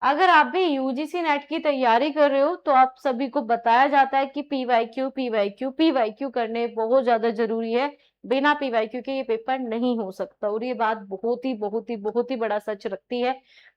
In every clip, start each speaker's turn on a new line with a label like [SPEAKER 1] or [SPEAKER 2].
[SPEAKER 1] अगर आप भी यूजीसी नेट की तैयारी कर रहे हो तो आप सभी को बताया जाता है कि पीवाईक्यू पीवाईक्यू पीवाईक्यू करने बहुत ज्यादा जरूरी है। बिना पीवाईक्यू के ये पेपर नहीं हो सकता, और ये बात बहुत ही बड़ा सच रखती है।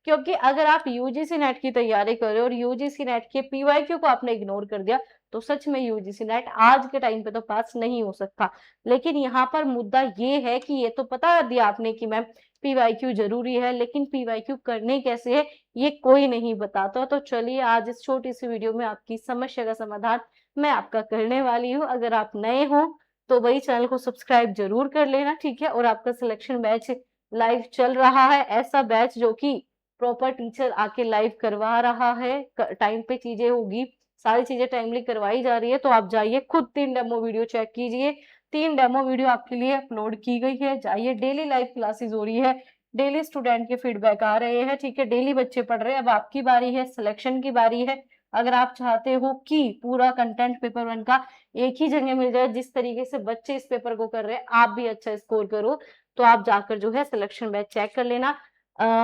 [SPEAKER 1] क्योंकि अगर आप यूजीसी नेट की तैयारी कर रहे हो और यूजीसी नेट के पीवाईक्यू को आपने इग्नोर कर दिया तो सच में यूजीसी नेट आज के टाइम पे तो पास नहीं हो सकता। लेकिन यहाँ पर मुद्दा ये है कि ये तो पता दिया आपने कि मैम पीवाईक्यू जरूरी है, लेकिन पीवाईक्यू करने कैसे है ये कोई नहीं बताता। तो चलिए आज इस छोटी सी वीडियो में आपकी समस्या का समाधान मैं आपका करने वाली हूँ। अगर आप नए हो तो वही चैनल को सब्सक्राइब जरूर कर लेना, ठीक है। और आपका सिलेक्शन बैच लाइव चल रहा है, ऐसा बैच जो कि प्रॉपर टीचर आके लाइव करवा रहा है, टाइम पे चीजें होगी, सारी चीजें टाइमली करवाई जा रही है। तो आप जाइए खुद 3 डेमो वीडियो चेक कीजिए, 3 डेमो वीडियो आपके लिए अपलोड की गई है। जाइए, डेली लाइव क्लासेस हो रही है, डेली स्टूडेंट के फीडबैक आ रहे हैं, ठीक है, डेली बच्चे पढ़ रहे हैं। अब आपकी बारी है, सिलेक्शन की बारी है। अगर आप चाहते हो कि पूरा कंटेंट पेपर 1 का एक ही जगह मिल जाए, जिस तरीके से बच्चे इस पेपर को कर रहे हैं आप भी अच्छा स्कोर करो, तो आप जाकर जो है सिलेक्शन बैच चेक कर लेना।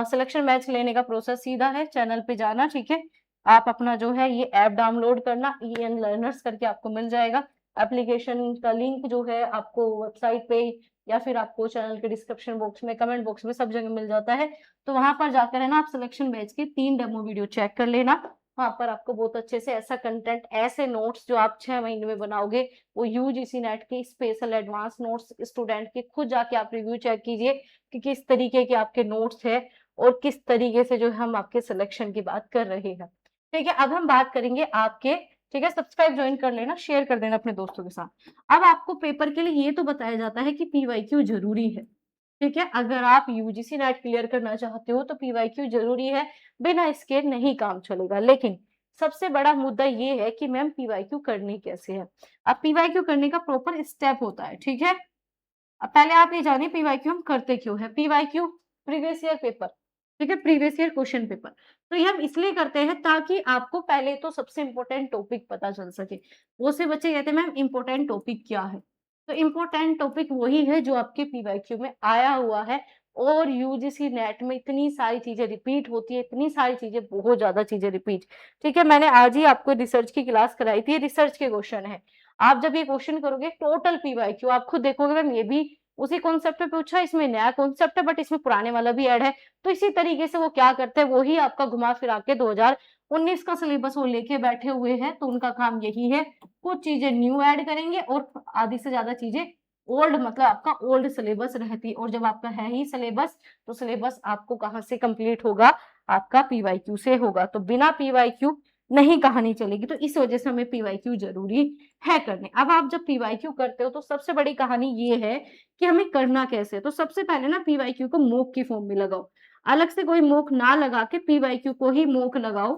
[SPEAKER 1] सिलेक्शन बैच लेने का प्रोसेस सीधा है, चैनल पे जाना, ठीक है। आप अपना जो है ये ऐप डाउनलोड करना, EN लर्नर्स करके आपको मिल जाएगा। एप्लीकेशन का लिंक जो है आपको वेबसाइट पे या फिर आपको चैनल के डिस्क्रिप्शन बॉक्स में, कमेंट बॉक्स में, सब जगह मिल जाता है। तो वहां पर जाकर है ना आप सिलेक्शन बैच के 3 डेमो वीडियो चेक कर लेना। वहां पर आपको बहुत अच्छे से ऐसा कंटेंट, ऐसे नोट्स जो आप 6 महीने में बनाओगे, वो यूजीसी नेट के स्पेशल एडवांस नोट्स स्टूडेंट के खुद जाके आप रिव्यू चेक कीजिए कि किस तरीके के आपके नोट्स है और किस तरीके से जो हम आपके सिलेक्शन की बात कर रहे हैं, ठीक है। अब हम बात करेंगे आपके, ठीक है। सब्सक्राइब ज्वाइन कर लेना, शेयर कर देना अपने दोस्तों के साथ। अब आपको पेपर के लिए ये तो बताया जाता है कि पीवाईक्यू जरूरी है, ठीक है। अगर आप यूजीसी नेट क्लियर करना चाहते हो तो पीवाईक्यू जरूरी है, बिना इसके नहीं काम चलेगा। लेकिन सबसे बड़ा मुद्दा ये है कि मैम पीवाईक्यू करनी कैसे है। अब पीवाईक्यू करने का प्रॉपर स्टेप होता है, ठीक है। अब पहले आप ये जानिए पीवाईक्यू हम करते क्यों है। पीवाईक्यू प्रीवियस ईयर पेपर, ठीक है, प्रीवियस ईयर क्वेश्चन पेपर। तो ये हम इसलिए करते हैं ताकि आपको पहले तो सबसे इंपॉर्टेंट टॉपिक पता चल सके। वो से बच्चे कहते हैं मैम इंपॉर्टेंट टॉपिक क्या है, तो इंपॉर्टेंट टॉपिक वही है जो आपके पीवाईक्यू में आया हुआ है। और यूजीसी नेट में इतनी सारी चीजें रिपीट होती है, इतनी सारी चीजें, बहुत ज्यादा चीजें रिपीट, ठीक है। मैंने आज ही आपको रिसर्च की क्लास कराई थी, रिसर्च के क्वेश्चन है। आप जब ये क्वेश्चन करोगे टोटल पीवाईक्यू, आप खुद देखोगे मैम ये भी उसी कॉन्सेप्ट पे पूछा, इसमें नया कॉन्सेप्ट है बट इसमें पुराने वाला भी ऐड है। तो इसी तरीके से वो क्या करते हैं, वो ही आपका घुमा फिरा के 2019 का सिलेबस वो लेके बैठे हुए हैं। तो उनका काम यही है, कुछ चीजें न्यू ऐड करेंगे और आधी से ज्यादा चीजें ओल्ड, मतलब आपका ओल्ड सिलेबस रहती। और जब आपका है ही सिलेबस, तो सिलेबस आपको कहाँ से कंप्लीट होगा, आपका पीवाईक्यू से होगा। तो बिना पीवाईक्यू नहीं कहानी चलेगी। तो इस वजह से हमें पीवाईक्यू जरूरी है करने। अब आप जब पीवाईक्यू करते हो तो सबसे बड़ी कहानी ये है कि हमें करना कैसे। तो सबसे पहले ना पीवाईक्यू को मॉक की फॉर्म में लगाओ, अलग से कोई मॉक ना लगा के पीवाईक्यू को ही मॉक लगाओ,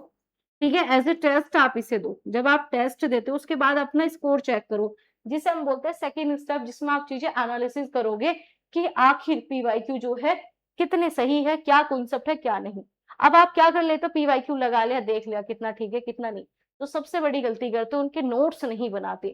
[SPEAKER 1] ठीक है। एज ए टेस्ट आप इसे दो। जब आप टेस्ट देते हो उसके बाद अपना स्कोर चेक करो, जिसे हम बोलते हैं सेकेंड स्टेप, जिसमें आप चीजें एनालिसिस करोगे कि आखिर पीवाईक्यू जो है कितने सही है, क्या कॉन्सेप्ट है क्या नहीं। अब आप क्या कर लेते हो, पीवाईक्यू लगा लिया, देख लिया कितना ठीक है कितना नहीं, तो सबसे बड़ी गलती करते हो उनके नोट्स नहीं बनाते,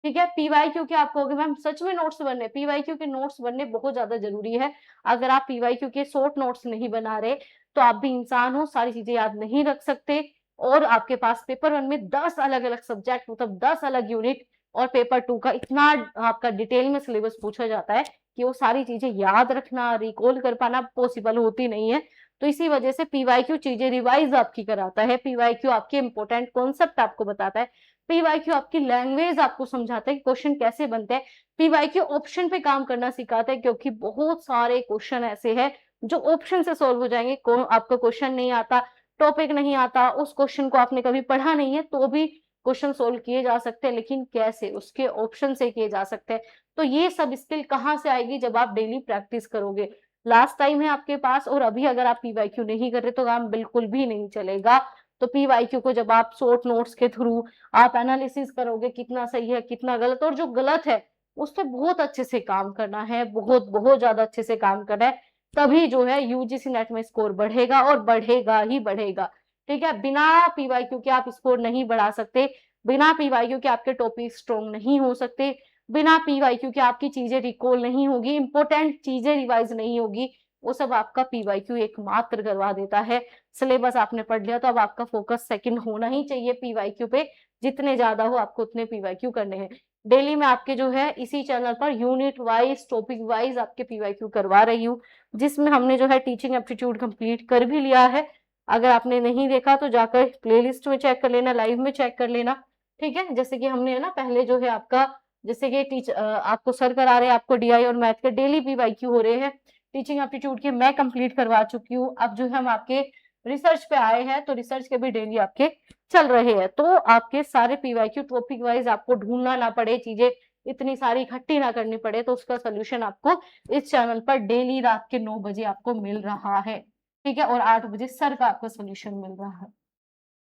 [SPEAKER 1] ठीक है। पीवाईक्यू के आप कहोगे मैम सच में नोट्स बनने, पीवाईक्यू के नोट्स बनने बहुत ज्यादा जरूरी है। अगर आप पीवाईक्यू के शॉर्ट नोट्स नहीं बना रहे तो आप भी इंसान हो, सारी चीजें याद नहीं रख सकते। और आपके पास पेपर 1 में 10 अलग अलग सब्जेक्ट, मतलब 10 अलग यूनिट, और पेपर 2 का इतना आपका डिटेल में सिलेबस पूछा जाता है कि वो सारी चीजें याद रखना, रिकॉल कर पाना पॉसिबल होती नहीं है। तो इसी वजह से पीवाईक्यू चीजें रिवाइज आपकी कराता है, पीवाईक्यू आपके इंपॉर्टेंट कॉन्सेप्ट आपको बताता है, पीवाईक्यू आपकी लैंग्वेज आपको समझाता है कि क्वेश्चन कैसे बनते हैं, पीवाईक्यू ऑप्शन पे काम करना सिखाता है। क्योंकि बहुत सारे क्वेश्चन ऐसे हैं जो ऑप्शन से सॉल्व हो जाएंगे। आपका क्वेश्चन नहीं आता, टॉपिक नहीं आता, उस क्वेश्चन को आपने कभी पढ़ा नहीं है, तो भी क्वेश्चन सोल्व किए जा सकते हैं। लेकिन कैसे, उसके ऑप्शन से किए जा सकते हैं। तो ये सब स्किल कहाँ से आएगी, जब आप डेली प्रैक्टिस करोगे। लास्ट टाइम है आपके पास, और अभी अगर आप पीवाईक्यू नहीं कर रहे तो काम बिल्कुल भी नहीं चलेगा। तो पीवाईक्यू को जब आप शॉर्ट नोट्स के थ्रू आप एनालिसिस करोगे कितना सही है कितना गलत, और जो गलत है उस पर बहुत अच्छे से काम करना है, बहुत बहुत ज्यादा अच्छे से काम करना है। तभी जो है यूजीसी नेट में स्कोर बढ़ेगा, और बढ़ेगा ही बढ़ेगा, ठीक है। बिना पीवाईक्यू के आप स्कोर नहीं बढ़ा सकते, बिना पीवाईक्यू के आपके टॉपिक स्ट्रॉन्ग नहीं हो सकते, बिना पीवाईक्यू के आपकी चीजें रिकॉल नहीं होगी, इंपॉर्टेंट चीजें रिवाइज नहीं होगी। वो सब आपका पीवाईक्यू एकमात्र करवा देता है। सिलेबस आपने पढ़ लिया तो अब आपका फोकस सेकंड होना ही चाहिए पीवाईक्यू पे, जितने ज्यादा हो आपको उतने पीवाईक्यू करने हैं। डेली में आपके जो है इसी channel per unit wise topic wise आपके पीवाईक्यू करवा रही हूँ, जिसमें हमने जो है टीचिंग एप्टीट्यूड कंप्लीट कर भी लिया है। अगर आपने नहीं देखा तो जाकर प्लेलिस्ट में चेक कर लेना, लाइव में चेक कर लेना, ठीक है। जैसे कि हमने है ना पहले जो है आपका, जैसे कि आपको सर करा रहे हैं, आपको डीआई और मैथ के डेली पीवाईक्यू हो रहे हैं, टीचिंग एप्टीट्यूड के मैं कंप्लीट करवा चुकी हूँ। अब जो है हम आपके रिसर्च पे आए हैं तो रिसर्च के भी डेली आपके चल रहे हैं, तो आपके सारे पीवाईक्यू टॉपिक वाइज आपको ढूंढना ना पड़े, चीजें इतनी सारी इकट्ठी ना करनी पड़े, तो उसका सोल्यूशन आपको इस चैनल पर डेली रात के 9 बजे आपको मिल रहा है, ठीक है। और 8 बजे सर का आपको सोल्यूशन मिल रहा है,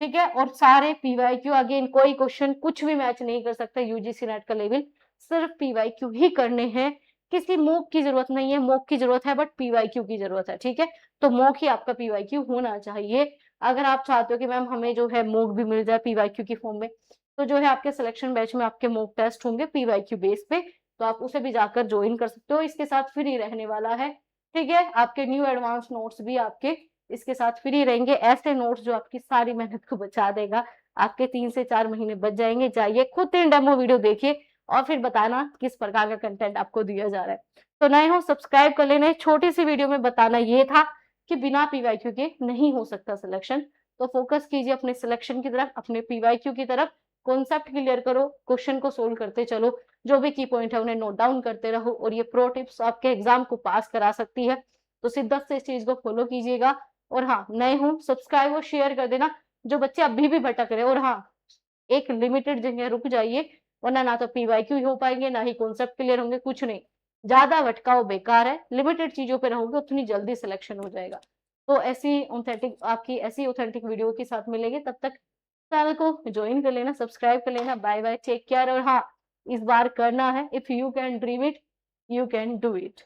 [SPEAKER 1] ठीक है। और सारे पीवाईक्यू, अगेन कोई क्वेश्चन कुछ भी मैच नहीं कर सकता यूजीसी नेट का लेवल, सिर्फ पीवाईक्यू ही करने हैं, किसी मॉक की जरूरत नहीं है। मॉक की जरूरत है बट पीवाईक्यू की जरूरत है, ठीक है। तो मॉक ही आपका पीवाईक्यू होना चाहिए। अगर आप चाहते हो कि मैम हमें जो है मॉक भी मिल जाए पीवाईक्यू की फॉर्म में, तो जो है आपके सिलेक्शन बैच में आपके मॉक टेस्ट होंगे पीवाईक्यू बेस पे, तो आप उसे भी जाकर ज्वाइन कर सकते हो। इसके साथ फ्री रहने वाला है, ठीक है। आपके न्यू एडवांस नोट्स भी आपके इसके साथ फ्री रहेंगे, ऐसे नोट्स जो आपकी सारी मेहनत को बचा देगा। आपके 3 से 4 महीने बच जाएंगे। जाइए खुद 3 डेमो वीडियो देखिए और फिर बताना किस प्रकार का कंटेंट आपको दिया जा रहा है। तो नए हो सब्सक्राइब कर लेना। छोटी सी वीडियो में बताना ये था कि बिना पीवाईक्यू के नहीं हो सकता सिलेक्शन, तो फोकस कीजिए अपने सिलेक्शन की तरफ, अपने पीवाईक्यू की तरफ। कॉन्सेप्ट क्लियर करो, क्वेश्चन को सोल्व करते चलो, जो भी की पॉइंट है उन्हें नोट डाउन करते रहो, और ये प्रो टिप्स आपके एग्जाम को पास करा सकती है, तो शिद्दत से इस चीज को फॉलो कीजिएगा। और हाँ, नए हो सब्सक्राइब और शेयर कर देना, जो बच्चे अभी भी भटक रहे। और हाँ, एक लिमिटेड जगह रुक जाइए, वरना ना तो पीवाईक्यू हो पाएंगे, ना ही कॉन्सेप्ट क्लियर होंगे, कुछ नहीं। ज्यादा भटकाओ बेकार है, लिमिटेड चीजों पे रहोगे उतनी जल्दी सिलेक्शन हो जाएगा। तो ऐसी ऑथेंटिक वीडियो के साथ मिलेंगे, तब तक चैनल को ज्वाइन कर लेना, सब्सक्राइब कर लेना। Bye bye, take care. और हाँ, इस बार करना है, if you can dream it, you can do it.